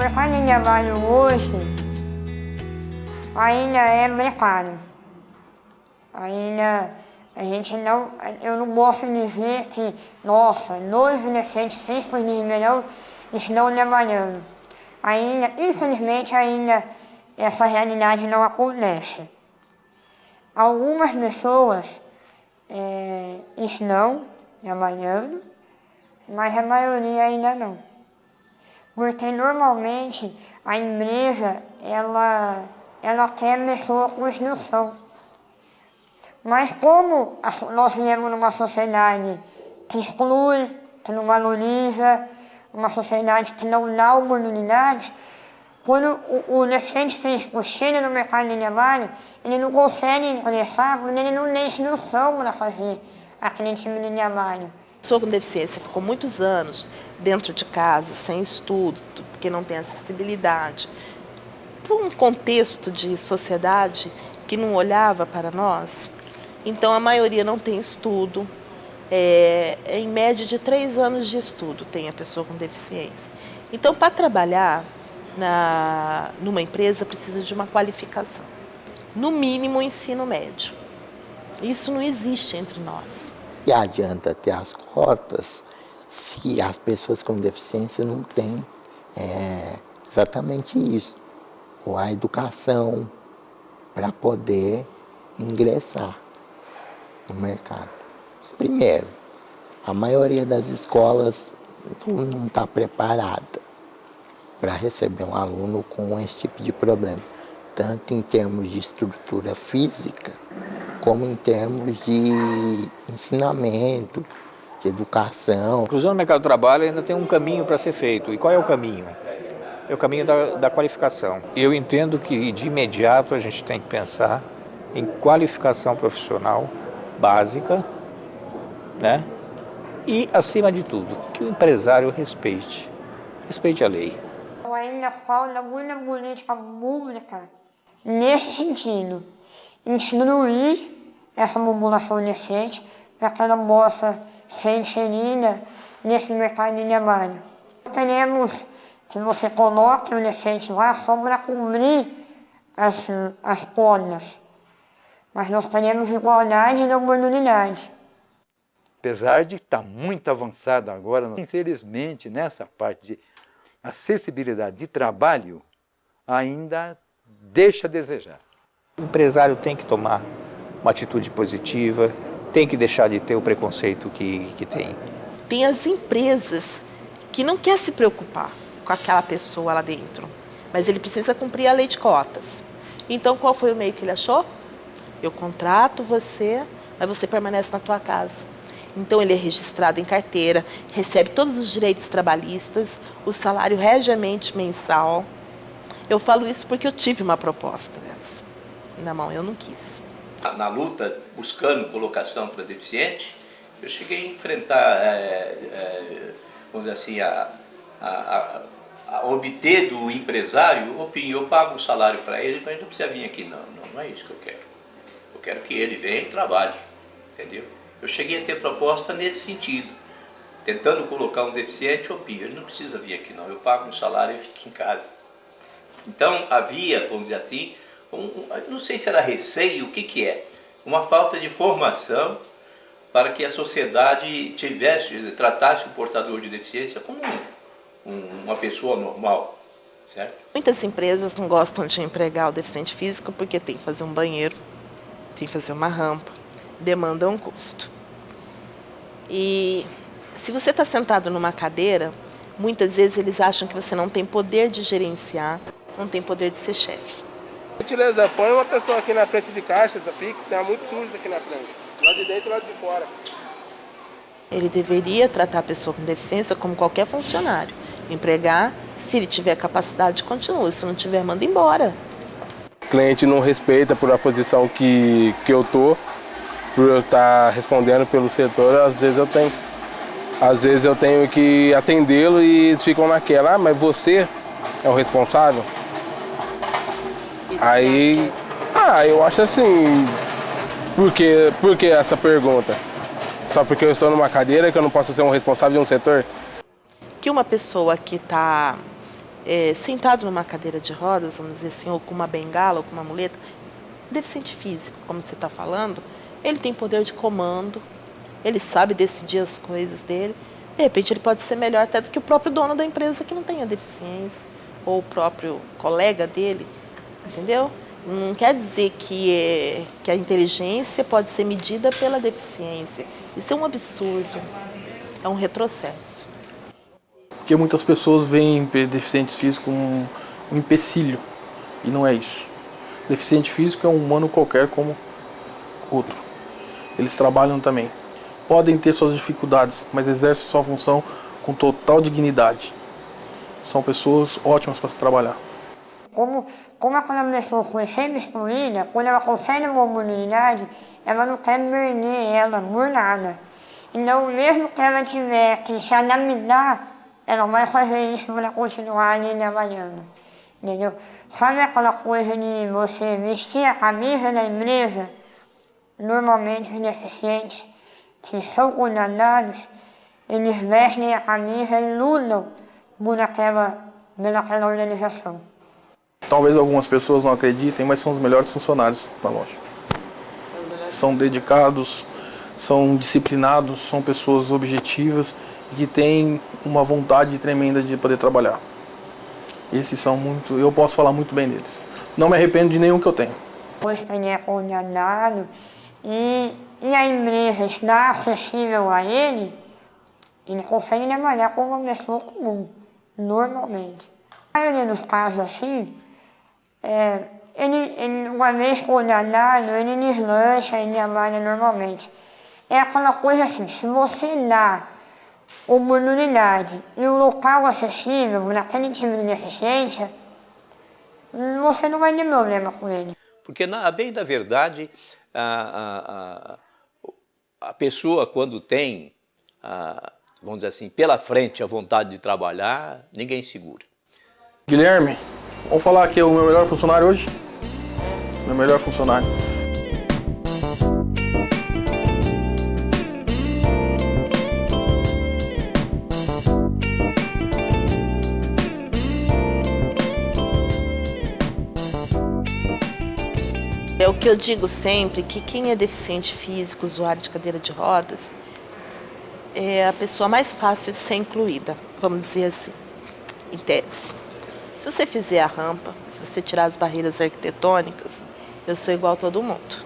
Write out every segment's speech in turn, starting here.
mercado de trabalho hoje ainda é precário. Ainda a gente não, eu não posso dizer que, nossa, 12 adolescentes, 5 de Ribeirão estão trabalhando. Ainda, infelizmente, ainda essa realidade não acontece. Algumas pessoas estão trabalhando, mas a maioria ainda não. Porque normalmente a empresa, ela quer pessoa com instrução. Mas como nós vivemos numa sociedade que exclui, que não valoriza, uma sociedade que não dá oportunidade, quando o adolescente físico chega no mercado de trabalho, ele não consegue ingressar porque ele não tem instrução para fazer aquele tipo de trabalho. A pessoa com deficiência ficou muitos anos dentro de casa, sem estudo, porque não tem acessibilidade. Por um contexto de sociedade que não olhava para nós, então a maioria não tem estudo. Em média de 3 anos de estudo tem a pessoa com deficiência. Então, para trabalhar numa empresa, precisa de uma qualificação. No mínimo, ensino médio. Isso não existe entre nós. E adianta ter as cotas se as pessoas com deficiência não têm exatamente isso, ou a educação para poder ingressar no mercado. Primeiro, a maioria das escolas não está preparada para receber um aluno com esse tipo de problema, tanto em termos de estrutura física, como em termos de ensinamento, de educação. A inclusão no mercado do trabalho ainda tem um caminho para ser feito. E qual é o caminho? É o caminho da qualificação. Eu entendo que, de imediato, a gente tem que pensar em qualificação profissional básica, né? E, acima de tudo, que o empresário respeite a lei. Ainda falta muita política pública nesse sentido, instruir essa população decente para que ela possa ser inserida nesse mercado de trabalho. Queremos que você coloque o decente lá só para cumprir as cotas, mas nós queremos igualdade de oportunidade. Apesar de estar muito avançado agora, infelizmente, nessa parte de acessibilidade de trabalho, ainda deixa a desejar. O empresário tem que tomar uma atitude positiva, tem que deixar de ter o preconceito que tem. Tem as empresas que não querem se preocupar com aquela pessoa lá dentro, mas ele precisa cumprir a lei de cotas. Então, qual foi o meio que ele achou? Eu contrato você, mas você permanece na tua casa. Então, ele é registrado em carteira, recebe todos os direitos trabalhistas, o salário regiamente mensal. Eu falo isso porque eu tive uma proposta dessa na mão, eu não quis. Na luta, buscando colocação para deficiente, eu cheguei a enfrentar, vamos dizer assim, a obter do empresário, eu pago o salário para ele, mas ele não precisa vir aqui, não é isso que eu quero. Eu quero que ele venha e trabalhe, entendeu? Eu cheguei a ter proposta nesse sentido, tentando colocar um deficiente, ele não precisa vir aqui não, eu pago um salário e fico em casa. Então havia, vamos dizer assim, não sei se era receio, o que é, uma falta de formação para que a sociedade tratasse o portador de deficiência como uma pessoa normal, certo? Muitas empresas não gostam de empregar o deficiente físico porque tem que fazer um banheiro, tem que fazer uma rampa, demanda um custo. E se você está sentado numa cadeira, muitas vezes eles acham que você não tem poder de gerenciar, não tem poder de ser chefe. Gentileza, põe uma pessoa aqui na frente de caixa da Pix, tem muito sujo aqui na frente, lado de dentro e lado de fora. Ele deveria tratar a pessoa com deficiência como qualquer funcionário. Empregar, se ele tiver capacidade, continua, se não tiver, manda embora. O cliente não respeita por a posição que eu tô, por eu estar respondendo pelo setor, às vezes eu tenho que atendê-lo e eles ficam naquela, mas você é o responsável? Aí, eu acho assim, por que essa pergunta? Só porque eu estou numa cadeira que eu não posso ser um responsável de um setor? Que uma pessoa que está sentado numa cadeira de rodas, vamos dizer assim, ou com uma bengala, ou com uma muleta, deficiente físico, como você está falando, ele tem poder de comando, ele sabe decidir as coisas dele. De repente ele pode ser melhor até do que o próprio dono da empresa que não tenha deficiência, ou o próprio colega dele, entendeu? Não quer dizer que a inteligência pode ser medida pela deficiência. Isso é um absurdo, é um retrocesso. Porque muitas pessoas veem deficientes físicos como um empecilho, e não é isso. Deficiente físico é um humano qualquer como outro. Eles trabalham também. Podem ter suas dificuldades, mas exercem sua função com total dignidade. São pessoas ótimas para se trabalhar. Como aquela pessoa foi sempre excluída, quando ela consegue uma oportunidade, ela não quer perder ela por nada. Então, mesmo que ela tiver que se adaptar, ela vai fazer isso para continuar ali trabalhando. Entendeu? Sabe aquela coisa de você vestir a camisa da empresa? Normalmente os deficientes que são condenados, eles vestem a camisa e lutam por aquela organização. Talvez algumas pessoas não acreditem, mas são os melhores funcionários da loja. São dedicados, são disciplinados, são pessoas objetivas e que têm uma vontade tremenda de poder trabalhar. Esses são muito, eu posso falar muito bem deles. Não me arrependo de nenhum que eu tenho. Pois que ele é condenado e a empresa está acessível a ele consegue trabalhar como uma pessoa comum, normalmente. Na maioria dos casos assim, ele uma vez condenado, ele deslancha e trabalha normalmente. É aquela coisa assim, se você dá oportunidade e um local acessível para aquele tipo de deficiência, você não vai ter problema com ele. Porque, a bem da verdade, a pessoa, quando tem, vamos dizer assim, pela frente a vontade de trabalhar, ninguém segura. Guilherme, vamos falar que é o meu melhor funcionário hoje? Meu melhor funcionário. É o que eu digo sempre, que quem é deficiente físico, usuário de cadeira de rodas, é a pessoa mais fácil de ser incluída, vamos dizer assim, em tese. Se você fizer a rampa, se você tirar as barreiras arquitetônicas, eu sou igual a todo mundo.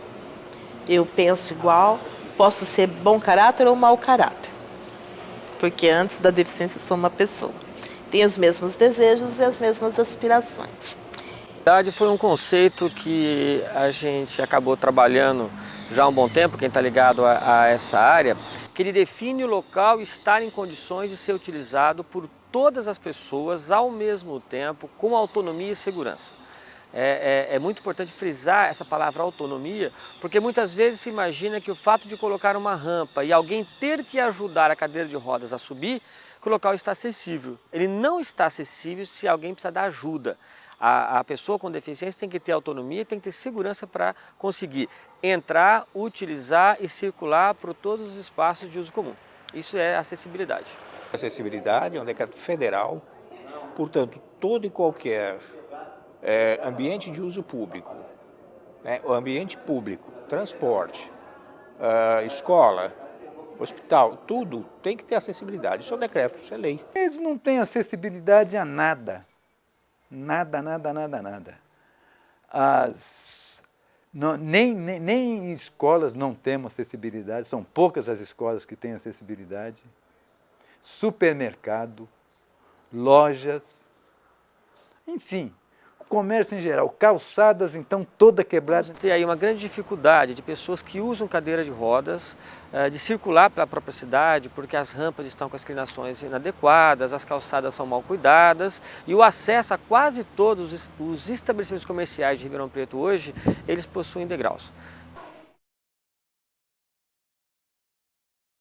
Eu penso igual, posso ser bom caráter ou mau caráter, porque antes da deficiência sou uma pessoa. Tenho os mesmos desejos e as mesmas aspirações. Na verdade, foi um conceito que a gente acabou trabalhando já há um bom tempo, quem está ligado a essa área, que ele define o local estar em condições de ser utilizado por todas as pessoas ao mesmo tempo, com autonomia e segurança. É muito importante frisar essa palavra autonomia, porque muitas vezes se imagina que o fato de colocar uma rampa e alguém ter que ajudar a cadeira de rodas a subir, que o local está acessível. Ele não está acessível se alguém precisa dar ajuda. A pessoa com deficiência tem que ter autonomia, tem que ter segurança para conseguir entrar, utilizar e circular por todos os espaços de uso comum. Isso é acessibilidade. Acessibilidade é um decreto federal, portanto, todo e qualquer ambiente de uso público, o ambiente público, transporte, escola, hospital, tudo tem que ter acessibilidade. Isso é um decreto, isso é lei. Eles não têm acessibilidade a nada. Nada, nada, nada, nada. Nem escolas não temos acessibilidade, são poucas as escolas que têm acessibilidade. Supermercado, lojas, enfim, o comércio em geral, calçadas então toda quebrada. Tem aí uma grande dificuldade de pessoas que usam cadeira de rodas, de circular pela própria cidade, porque as rampas estão com as inclinações inadequadas, as calçadas são mal cuidadas e o acesso a quase todos os estabelecimentos comerciais de Ribeirão Preto hoje, eles possuem degraus.